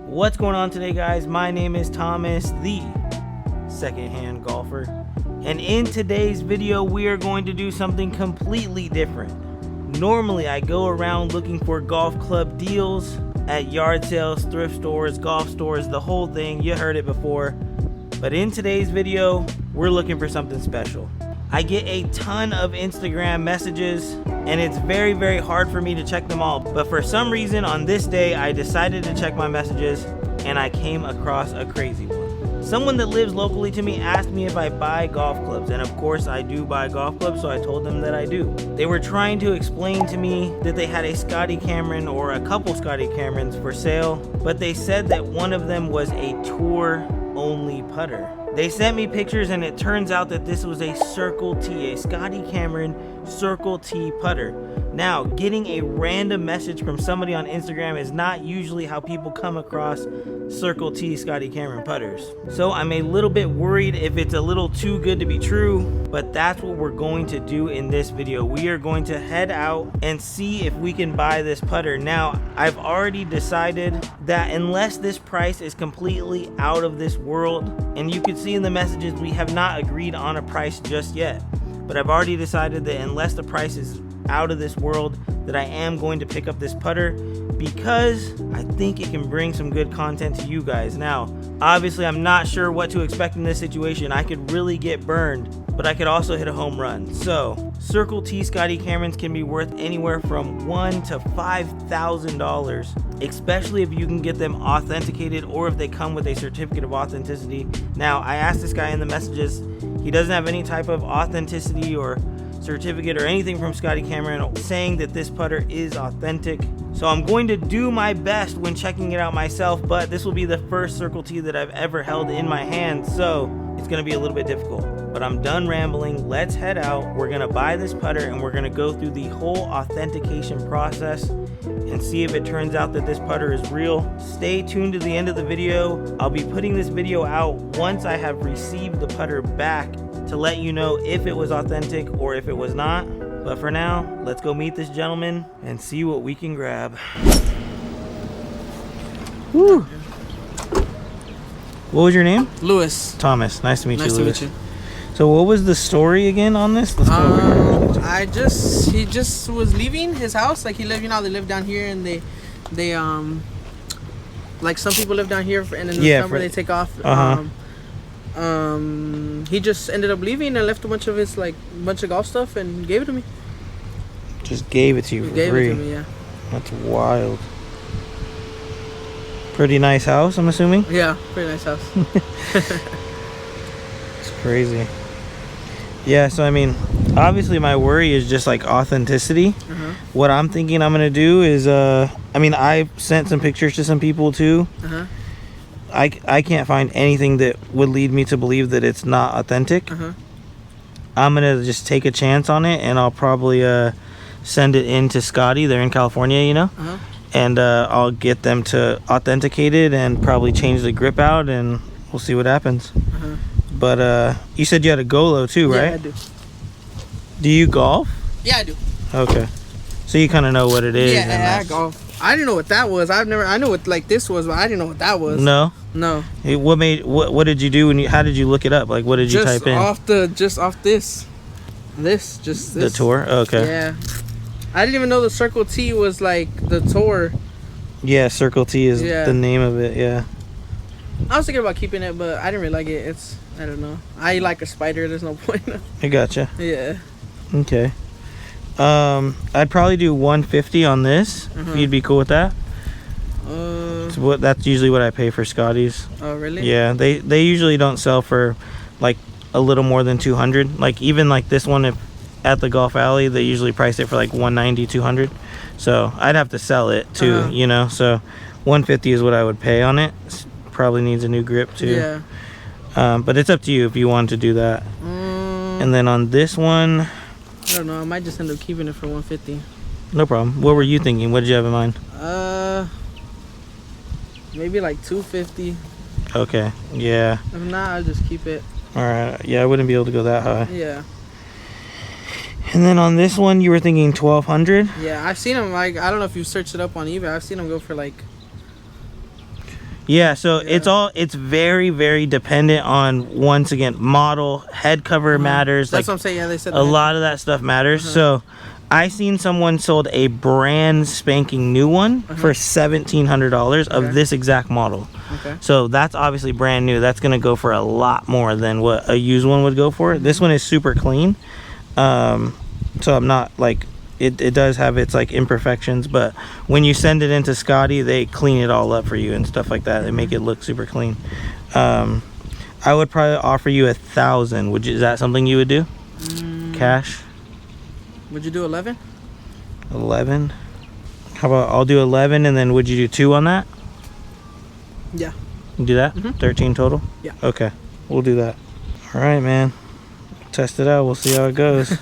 What's going on today, guys? My name is Thomas, the secondhand golfer, and in today's video we are going to do something completely different. Normally I go around looking for golf club deals at yard sales, thrift stores, golf stores, the whole thing. You heard it before. But in today's video we're looking for something special. I get a ton of Instagram messages and it's very hard for me to check them all, but for some reason on this day I decided to check my messages and I came across a crazy one. Someone that lives locally to me asked me if I buy golf clubs, and of course I do buy golf clubs, so I told them that I do. They were trying to explain to me that they had a Scotty Cameron or a couple Scotty Camerons for sale, but they said that one of them was a tour only putter. They sent me pictures and it turns out that this was a Circle T, a Scotty Cameron Circle T putter. Now, getting a random message from somebody on Instagram is not usually how people come across Circle T Scotty Cameron putters. So I'm a little bit worried if it's a little too good to be true, but that's what we're going to do in this video. We are going to head out and see if we can buy this putter. Now, I've already decided that unless this price is completely out of this world, and you can see in the messages we have not agreed on a price just yet, but I've already decided that unless the price is out of this world, that I am going to pick up this putter because I think it can bring some good content to you guys. Now, obviously I'm not sure what to expect in this situation. I could really get burned, but I could also hit a home run. So Circle T Scotty Camerons can be worth anywhere from $1,000 to $5,000, especially if you can get them authenticated or if they come with a certificate of authenticity. Now, I asked this guy in the messages, he doesn't have any type of authenticity or certificate or anything from Scotty Cameron saying that this putter is authentic. So I'm going to do my best when checking it out myself, but this will be the first Circle T that I've ever held in my hand, so it's going to be a little bit difficult. But I'm done rambling. Let's head out. We're going to buy this putter and we're going to go through the whole authentication process and see if it turns out that this putter is real. Stay tuned to the end of the video. I'll be putting this video out once I have received the putter back to let you know if it was authentic or if it was not. But for now, let's go meet this gentleman and see what we can grab. Woo. What was your name? Lewis. Thomas. Nice to meet you, Lewis. Nice to meet you. So what was the story again on this? Let's go over here. He just was leaving his house. Like, he lived, you know, they live down here, and they like some people live down here and in the summer they take off. He just ended up leaving and left a bunch of golf stuff and gave it to me. Just gave it to you for free. Gave it to me, yeah. That's wild. Pretty nice house, I'm assuming? Yeah, pretty nice house. It's crazy. Yeah, so I mean, obviously my worry is just like authenticity. What I'm thinking I'm gonna do is, I mean, I sent some pictures to some people too. I can't find anything that would lead me to believe that it's not authentic. I'm gonna just take a chance on it, and I'll probably send it in to Scotty. They're in California, you know, and I'll get them to authenticate it and probably change the grip out, and we'll see what happens. But you said you had a Golo too, right? Yeah, I do. Do you golf? Yeah, I do. Okay, so you kind of know what it is. Yeah, I golf. I didn't know what that was. I know what like this was, but I didn't know what that was. No. Hey, what did you do how did you look it up? Like, what did you type in? Just off this. The tour? Okay. Yeah. I didn't even know the Circle T was like the tour. Yeah, Circle T is the name of it. Yeah. I was thinking about keeping it, but I didn't really like it. I don't know. I like a spider. There's no point. I gotcha. Yeah. Okay. I'd probably do 150 on this. If you'd be cool with that. That's usually what I pay for Scotties. Oh, really? Yeah, they usually don't sell for like a little more than 200. Like, even like this one, if at the Golf Alley, they usually price it for like 190, 200. So I'd have to sell it too, you know. So 150 is what I would pay on it. Probably needs a new grip too. Yeah. But it's up to you if you want to do that. And then on this one, I don't know. I might just end up keeping it for 150. No problem. What were you thinking? What did you have in mind? Maybe like 250. Okay. Yeah. If not, I'll just keep it. All right. Yeah, I wouldn't be able to go that high. Yeah. And then on this one, you were thinking 1,200? Yeah, I've seen them, like, I don't know if you searched it up on eBay. I've seen them go for like Yeah, so it's very, very dependent on, once again, model, head cover matters. That's like, what I'm saying. Yeah, they said a lot of that stuff matters. So I seen someone sold a brand spanking new one for $1,700 of this exact model. Okay. So that's obviously brand new. That's gonna go for a lot more than what a used one would go for. This one is super clean. So I'm not like, it does have its like imperfections, but when you send it into Scotty, they clean it all up for you and stuff like that. They make it look super clean. I would probably offer you $1,000. Is that something you would do? Cash? Would you do 11? 11? How about I'll do 11, and then would you do 2 on that? Yeah. You do that? 13 total? Yeah. Okay, we'll do that. All right, man. Test it out. We'll see how it goes.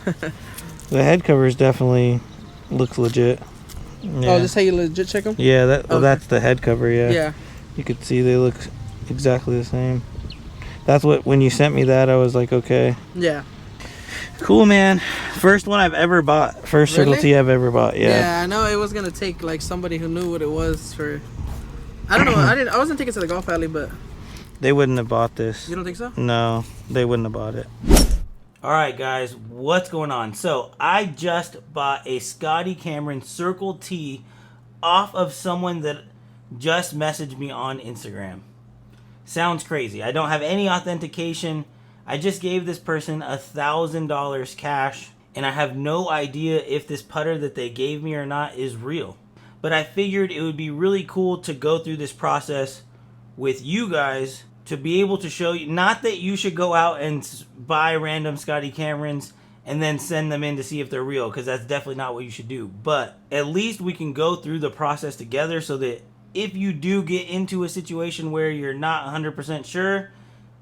The head covers definitely looks legit. Yeah. Oh, this how you legit check them? Yeah, that's the head cover. Yeah. Yeah. You could see they look exactly the same. That's what, when you sent me that, I was like, okay. Yeah. Cool, man. First one I've ever bought. First Circle T I've ever bought. Yeah. Yeah, I know it was gonna take like somebody who knew what it was for. I don't know. I wasn't taking it to the golf alley, but they wouldn't have bought this. You don't think so? No, they wouldn't have bought it. All right, guys, what's going on? So I just bought a Scotty Cameron Circle T off of someone that just messaged me on Instagram. Sounds crazy. I don't have any authentication. I just gave this person $1,000 cash, and I have no idea if this putter that they gave me or not is real. But I figured it would be really cool to go through this process with you guys to be able to show you, not that you should go out and buy random Scotty Camerons and then send them in to see if they're real, because that's definitely not what you should do. But at least we can go through the process together so that if you do get into a situation where you're not 100% sure,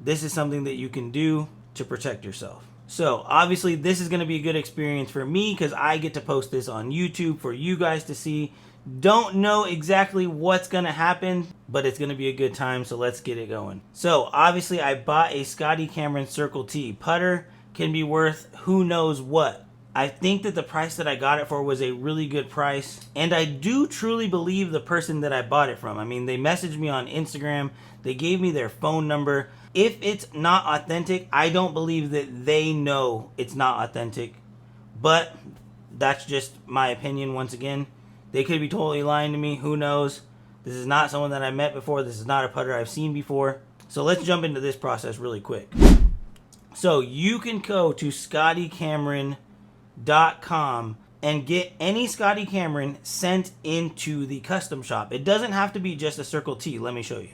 this is something that you can do to protect yourself. So obviously this is going to be a good experience for me because I get to post this on YouTube for you guys to see. Don't know exactly what's going to happen, but it's going to be a good time, so let's get it going. So obviously I bought a Scotty Cameron Circle T. Putter can be worth who knows what. I think that the price that I got it for was a really good price, and I do truly believe the person that I bought it from. I mean, they messaged me on Instagram, they gave me their phone number. If it's not authentic, I don't believe that they know it's not authentic, but that's just my opinion once again. They could be totally lying to me, who knows. This is not someone that I met before, this is not a putter I've seen before. So let's jump into this process really quick. So you can go to scottycameron.com and get any Scotty Cameron sent into the custom shop. It doesn't have to be just a Circle T. Let me show you.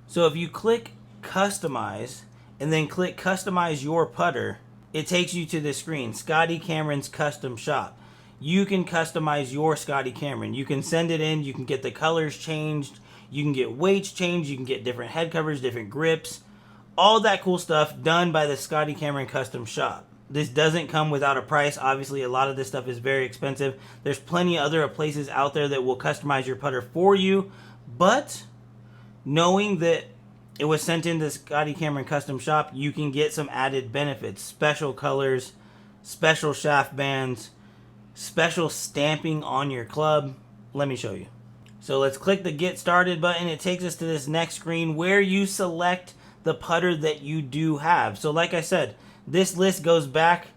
So if you click customize and then click customize your putter, it takes you to the screen, Scotty Cameron's custom shop. You can customize your Scotty Cameron. You can send it in, you can get the colors changed, you can get weights changed, you can get different head covers, different grips, all that cool stuff done by the Scotty Cameron custom shop. This doesn't come without a price. Obviously, a lot of this stuff is very expensive. There's plenty of other places out there that will customize your putter for you, but knowing that it was sent in the Scotty Cameron custom shop, you can get some added benefits. Special colors, special shaft bands, special stamping on your club. Let me show you. So let's click the get started button. It takes us to this next screen where you select the putter that you do have. So like I said, this list goes back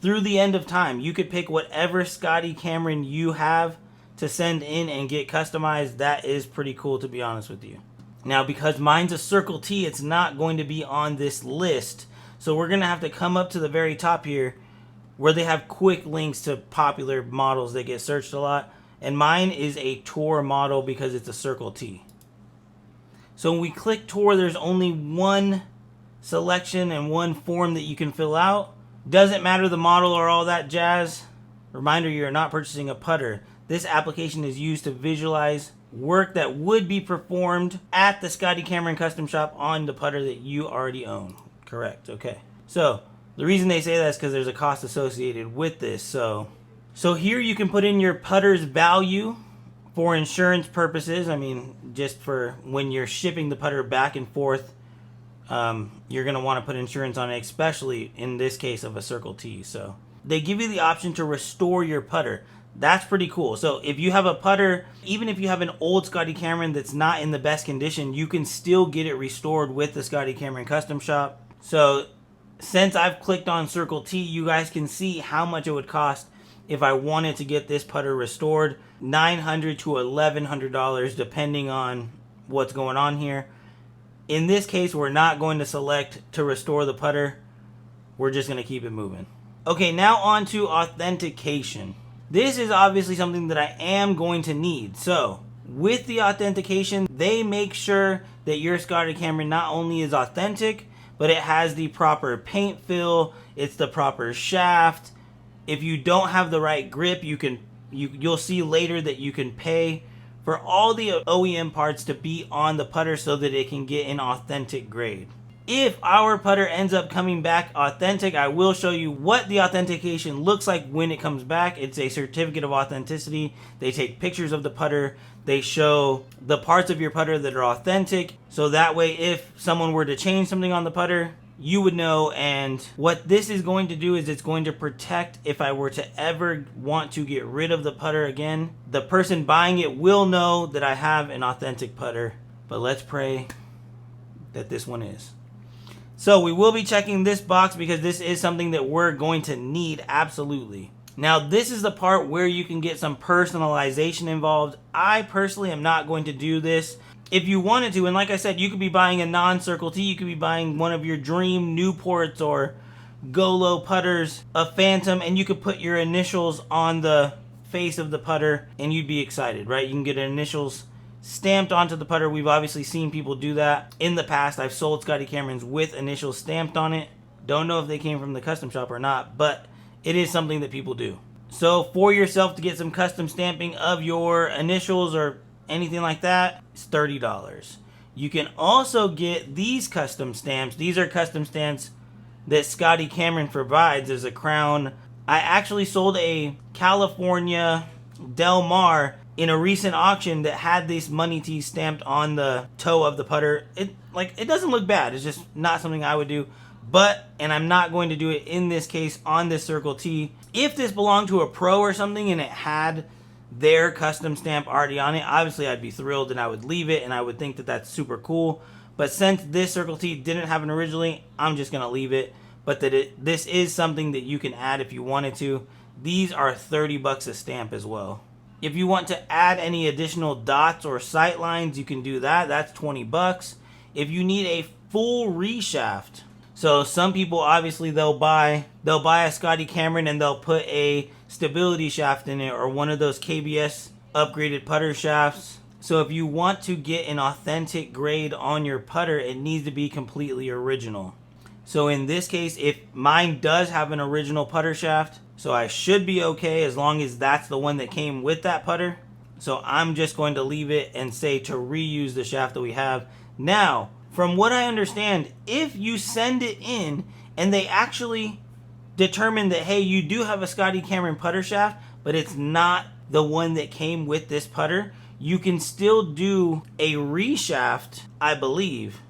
through the end of time. You could pick whatever Scotty Cameron you have to send in and get customized. That is pretty cool, to be honest with you. Now, because mine's a Circle T, it's not going to be on this list. So we're going to have to come up to the very top here where they have quick links to popular models that get searched a lot. And mine is a Tour model because it's a Circle T. So when we click Tour, there's only one selection and one form that you can fill out. Doesn't matter the model or all that jazz. Reminder, you're not purchasing a putter. This application is used to visualize work that would be performed at the Scotty Cameron custom shop on the putter that you already own. Correct, okay. So the reason they say that is because there's a cost associated with this. So here you can put in your putter's value for insurance purposes. I mean, just for when you're shipping the putter back and forth, you're going to want to put insurance on it, especially in this case of a Circle T. So they give you the option to restore your putter. That's pretty cool. So if you have a putter, even if you have an old Scotty Cameron that's not in the best condition, you can still get it restored with the Scotty Cameron Custom Shop. So since I've clicked on Circle T, you guys can see how much it would cost if I wanted to get this putter restored. $900 to $1,100 depending on what's going on here. In this case, we're not going to select to restore the putter. We're just going to keep it moving. Okay, now on to authentication. This is obviously something that I am going to need. So with the authentication, they make sure that your Scotty Cameron not only is authentic, but it has the proper paint fill, it's the proper shaft. If you don't have the right grip, you'll see later that you can pay for all the OEM parts to be on the putter so that it can get an authentic grade. If our putter ends up coming back authentic, I will show you what the authentication looks like when it comes back. It's a certificate of authenticity. They take pictures of the putter. They show the parts of your putter that are authentic. So that way, if someone were to change something on the putter, you would know. And what this is going to do is it's going to protect if I were to ever want to get rid of the putter again. The person buying it will know that I have an authentic putter. But let's pray that this one is. So we will be checking this box because this is something that we're going to need absolutely. Now this is the part where you can get some personalization involved. I personally am not going to do this. If you wanted to, and like I said, you could be buying a non-Circle T, you could be buying one of your dream Newports or Golo putters, a Phantom, and you could put your initials on the face of the putter and you'd be excited, right? You can get initials stamped onto the putter. We've obviously seen people do that in the past. I've sold Scotty Camerons with initials stamped on it. Don't know if they came from the custom shop or not, but it is something that people do. So for yourself to get some custom stamping of your initials or anything like that, it's $30. You can also get these custom stamps. These are custom stamps that Scotty Cameron provides. There's a crown. I actually sold a California Del Mar in a recent auction that had this money tee stamped on the toe of the putter. It doesn't look bad. It's just not something I would do. But, and I'm not going to do it in this case on this Circle T. If this belonged to a pro or something and it had their custom stamp already on it, obviously I'd be thrilled and I would leave it and I would think that that's super cool. But since this Circle T didn't have it originally, I'm just going to leave it. But this is something that you can add if you wanted to. These are $30 a stamp as well. If you want to add any additional dots or sight lines, you can do that. That's $20. If you need a full reshaft, so some people obviously they'll buy a Scotty Cameron and they'll put a stability shaft in it or one of those KBS upgraded putter shafts. So if you want to get an authentic grade on your putter, it needs to be completely original. So in this case, if mine does have an original putter shaft, so I should be okay as long as that's the one that came with that putter. So I'm just going to leave it and say to reuse the shaft that we have. Now, from what I understand, if you send it in and they actually determine that, hey, you do have a Scotty Cameron putter shaft, but it's not the one that came with this putter, you can still do a reshaft, I believe,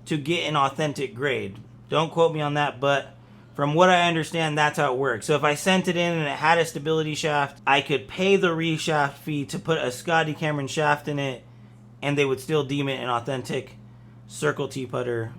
to get an authentic grade. Don't quote me on that, but from what I understand, that's how it works. So if I sent it in and it had a stability shaft, I could pay the reshaft fee to put a Scotty Cameron shaft in it, and they would still deem it an authentic Circle T putter.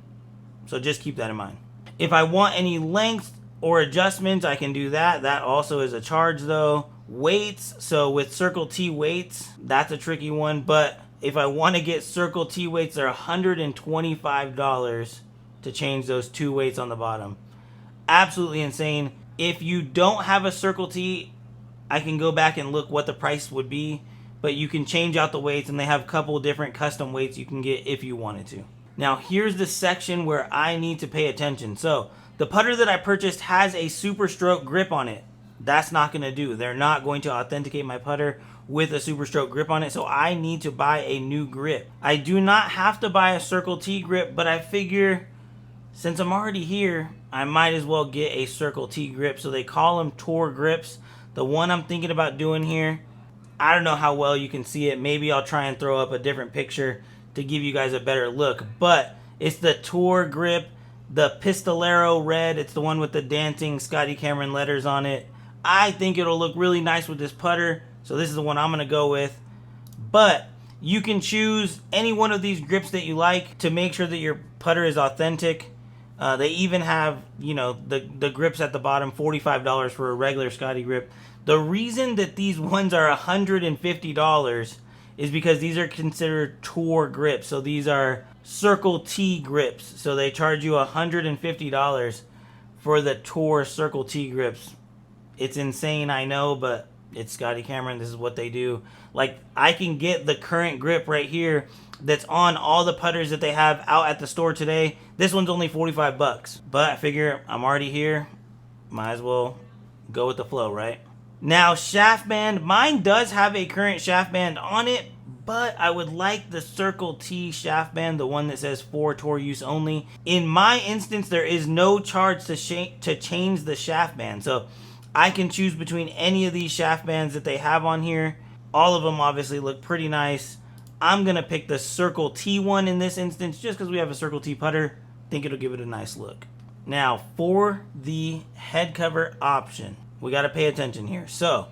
So just keep that in mind. If I want any length or adjustments, I can do that. That also is a charge though. Weights, so with Circle T weights, that's a tricky one. But if I want to get Circle T weights, they're $125 to change those two weights on the bottom. Absolutely insane. If you don't have a Circle T, I can go back and look what the price would be, but you can change out the weights and they have a couple different custom weights you can get if you wanted to. Now here's the section where I need to pay attention. So the putter that I purchased has a Super Stroke grip on it. That's not going to do. They're not going to authenticate my putter with a Super Stroke grip on it, so I need to buy a new grip. I do not have to buy a Circle T grip, but I figure since I'm already here, I might as well get a Circle T grip. So they call them tour grips. The one I'm thinking about doing here, I don't know how well you can see it. Maybe I'll try and throw up a different picture to give you guys a better look. But it's the tour grip, the Pistolero red. It's the one with the dancing Scotty Cameron letters on it. I think it'll look really nice with this putter, so this is the one I'm going to go with. But you can choose any one of these grips that you like to make sure that your putter is authentic. They even have, you know, the grips at the bottom, $45 for a regular Scotty grip. The reason that these ones are $150 is because these are considered tour grips. So these are Circle T grips. So they charge you $150 for the tour Circle T grips. It's insane, I know, but it's Scotty Cameron. This is what they do. Like, I can get the current grip right here that's on all the putters that they have out at the store today. This one's only 45 bucks. But I figure I'm already here. Might as well go with the flow, right? Now, shaft band. Mine does have a current shaft band on it, but I would like the Circle T shaft band, the one that says for tour use only. In my instance, there is no charge to change the shaft band. So I can choose between any of these shaft bands that they have on here. All of them obviously look pretty nice. I'm going to pick the Circle T one in this instance just because we have a Circle T putter. I think it'll give it a nice look. Now, for the head cover option, we got to pay attention here. So,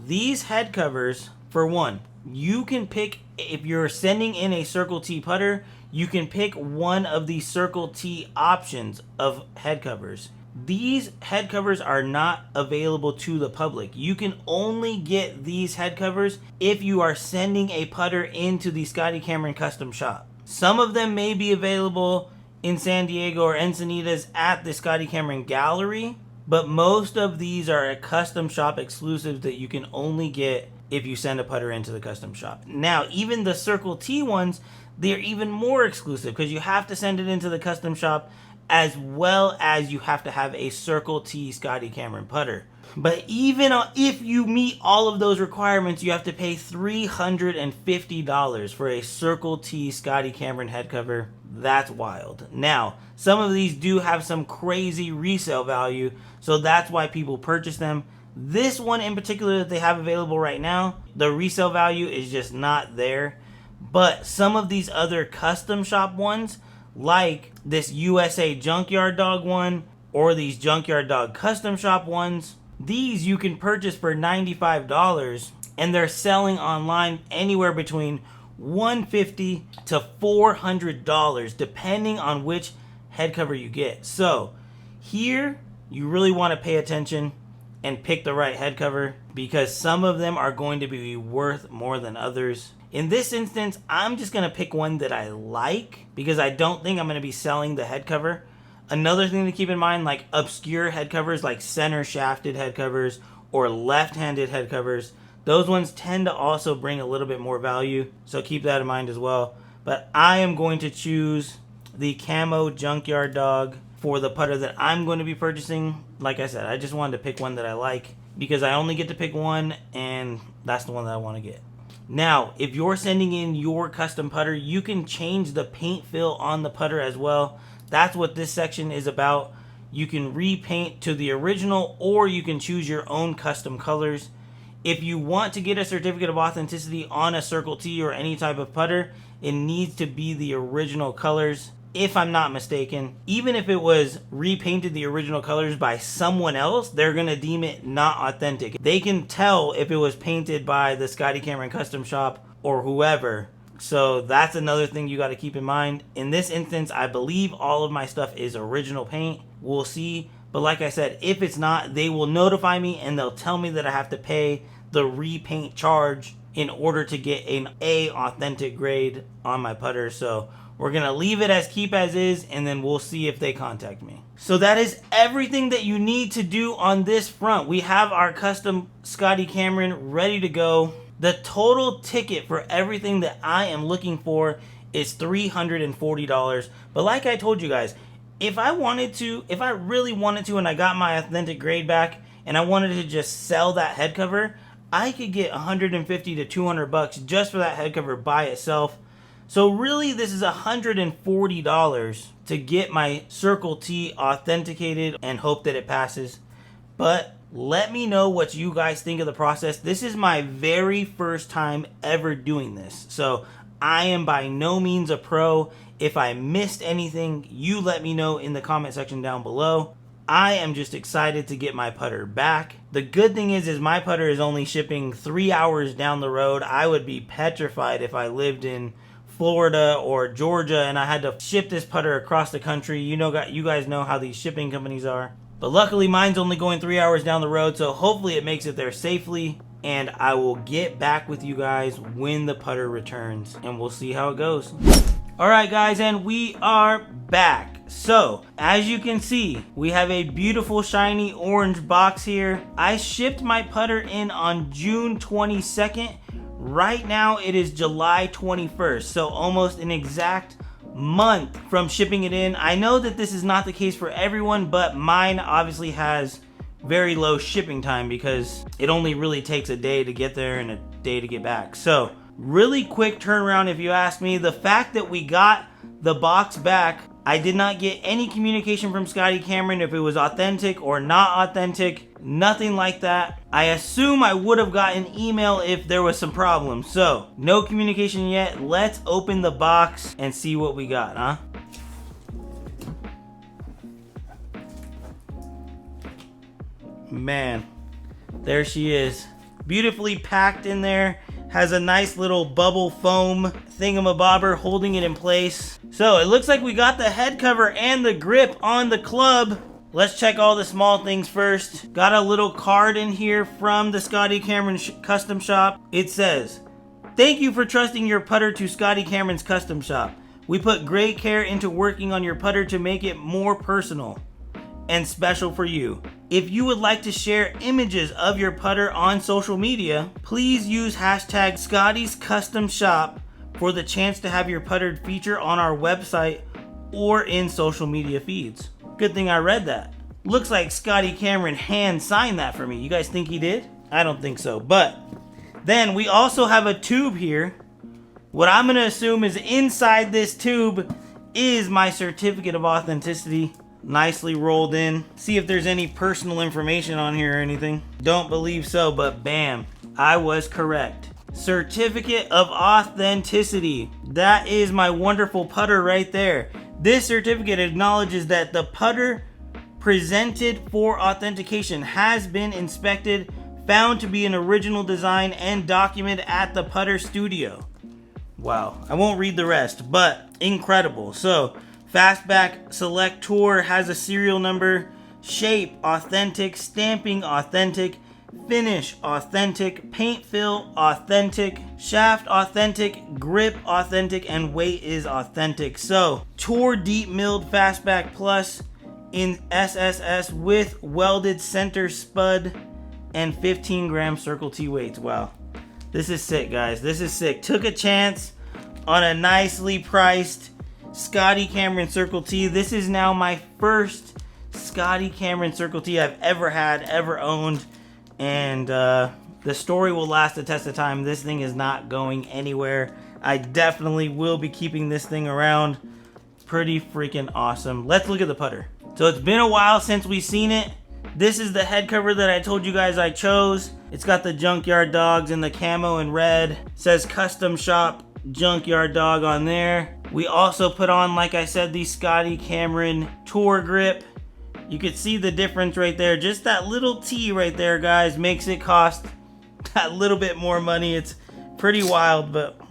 these head covers, for one, you can pick, if you're sending in a Circle T putter, you can pick one of the Circle T options of head covers. These head covers are not available to the public. You can only get these head covers if you are sending a putter into the Scotty Cameron custom shop. Some of them may be available in San Diego or Encinitas at the Scotty Cameron gallery, but most of these are a custom shop exclusives that you can only get if you send a putter into the custom shop. Now, even the Circle T ones, they're even more exclusive because you have to send it into the custom shop, as well as you have to have a Circle T Scotty Cameron putter. But even if you meet all of those requirements, you have to pay $350 for a Circle T Scotty Cameron head cover. That's wild. Now, some of these do have some crazy resale value, so that's why people purchase them. This one in particular that they have available right now, the resale value is just not there. But some of these other custom shop ones, like this USA Junkyard Dog one, or these Junkyard Dog custom shop ones, these you can purchase for $95, and they're selling online anywhere between $150 to $400 depending on which head cover you get. So here you really want to pay attention and pick the right head cover, because some of them are going to be worth more than others. In this instance, I'm just going to pick one that I like because I don't think I'm going to be selling the head cover. Another thing to keep in mind, like obscure head covers like center shafted head covers or left-handed head covers, those ones tend to also bring a little bit more value, so keep that in mind as well. But I am going to choose the Camo Junkyard Dog for the putter that I'm going to be purchasing. Like I said, I just wanted to pick one that I like because I only get to pick one, and that's the one that I want to get. Now, if you're sending in your custom putter, you can change the paint fill on the putter as well. That's what this section is about. You can repaint to the original, or you can choose your own custom colors. If you want to get a certificate of authenticity on a Circle T or any type of putter, it needs to be the original colors. If I'm not mistaken, even if it was repainted the original colors by someone else, they're going to deem it not authentic. They can tell if it was painted by the Scotty Cameron custom shop or whoever. So that's another thing you got to keep in mind. In this instance, I believe all of my stuff is original paint. We'll see. But like I said, if it's not, they will notify me and they'll tell me that I have to pay the repaint charge in order to get an A authentic grade on my putter. So we're going to leave it as keep as is, and then we'll see if they contact me. So that is everything that you need to do on this front. We have our custom Scotty Cameron ready to go. The total ticket for everything that I am looking for is $340. But like I told you guys, if I really wanted to, and I got my authentic grade back, and I wanted to just sell that head cover, I could get $150 to $200 just for that head cover by itself. So really, this is $140 to get my Circle T authenticated and hope that it passes. But let me know what you guys think of the process. This is my very first time ever doing this, so I am by no means a pro. If I missed anything, you let me know in the comment section down below. I am just excited to get my putter back. The good thing is my putter is only shipping 3 hours down the road. I would be petrified if I lived in Florida or Georgia and I had to ship this putter across the country. You guys know how these shipping companies are. But luckily mine's only going 3 hours down the road, so hopefully it makes it there safely. And I will get back with you guys when the putter returns, and we'll see how it goes. Alright guys, and we are back. So, as you can see, we have a beautiful shiny orange box here. I shipped my putter in on June 22nd. Right now it is July 21st, so almost an exact month from shipping it in. I know that this is not the case for everyone, but mine obviously has very low shipping time because it only really takes a day to get there and a day to get back. So, really quick turnaround if you ask me. The fact that we got the box back, I did not get any communication from Scotty Cameron if it was authentic or not authentic. Nothing like that. I assume I would have gotten an email if there was some problems. So, no communication yet. Let's open the box and see what we got, huh? Man, there she is. Beautifully packed in there. Has a nice little bubble foam thingamabobber holding it in place. So it looks like we got the head cover and the grip on the club. Let's check all the small things first. Got a little card in here from the Scotty Cameron custom shop. It says, "Thank you for trusting your putter to Scotty Cameron's custom shop. We put great care into working on your putter to make it more personal and special for you. If you would like to share images of your putter on social media, please use hashtag Scotty's Custom Shop for the chance to have your putter feature on our website or in social media feeds." Good thing I read that. Looks like Scotty Cameron hand signed that for me. You guys think he did? I don't think so. But then we also have a tube here. What I'm going to assume is inside this tube is my certificate of authenticity. Nicely rolled in. See if there's any personal information on here or anything. Don't believe so, but bam, I was correct. Certificate of authenticity. That is my wonderful putter right there. This certificate acknowledges that the putter presented for authentication has been inspected, found to be an original design, and documented at the putter studio. Wow, I won't read the rest, but incredible. So, Fastback Select Tour has a serial number, shape authentic, stamping authentic, finish authentic, paint fill authentic, shaft authentic, grip authentic, and weight is authentic. So, Tour Deep Milled Fastback Plus in SSS with welded center spud and 15-gram Circle T weights. Wow, this is sick, guys. This is sick. Took a chance on a nicely priced Scotty Cameron Circle T. This is now my first Scotty Cameron Circle T I've ever had, ever owned. And the story will last the test of time. This thing is not going anywhere. I definitely will be keeping this thing around. Pretty freaking awesome. Let's look at the putter. So it's been a while since we've seen it. This is the head cover that I told you guys I chose. It's got the Junkyard Dogs in the camo and red. It says Custom Shop Junkyard Dog on there. We also put on, like I said, the Scotty Cameron Tour Grip. You can see the difference right there. Just that little T right there, guys, makes it cost that little bit more money. It's pretty wild, but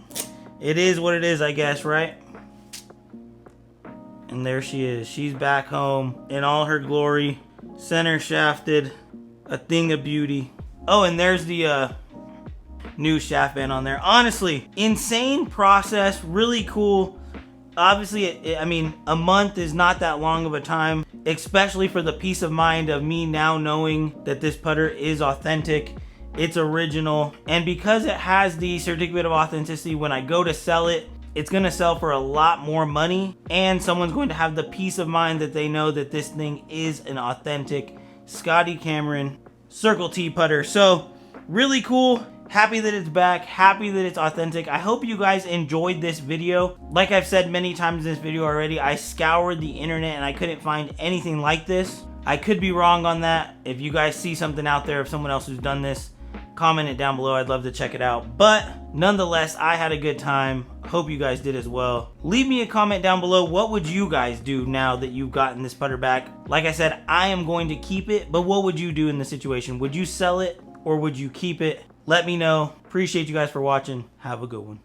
it is what it is, I guess, right? And there she is. She's back home in all her glory. Center shafted. A thing of beauty. Oh, and there's the new shaft band on there. Honestly, insane process. Really cool. Obviously, I mean, a month is not that long of a time, especially for the peace of mind of me now knowing that this putter is authentic, it's original, and because it has the certificate of authenticity, when I go to sell it, it's going to sell for a lot more money, and someone's going to have the peace of mind that they know that this thing is an authentic Scotty Cameron Circle T putter. So, really cool. Happy that it's back, happy that it's authentic. I hope you guys enjoyed this video. Like I've said many times in this video already, I scoured the internet and I couldn't find anything like this. I could be wrong on that. If you guys see something out there of someone else who's done this, comment it down below. I'd love to check it out. But Nonetheless, I had a good time. Hope you guys did as well. Leave me a comment down below. What would you guys do now that you've gotten this putter back? Like I said, I am going to keep it, but what would you do in this situation? Would you sell it or would you keep it? Let me know. Appreciate you guys for watching. Have a good one.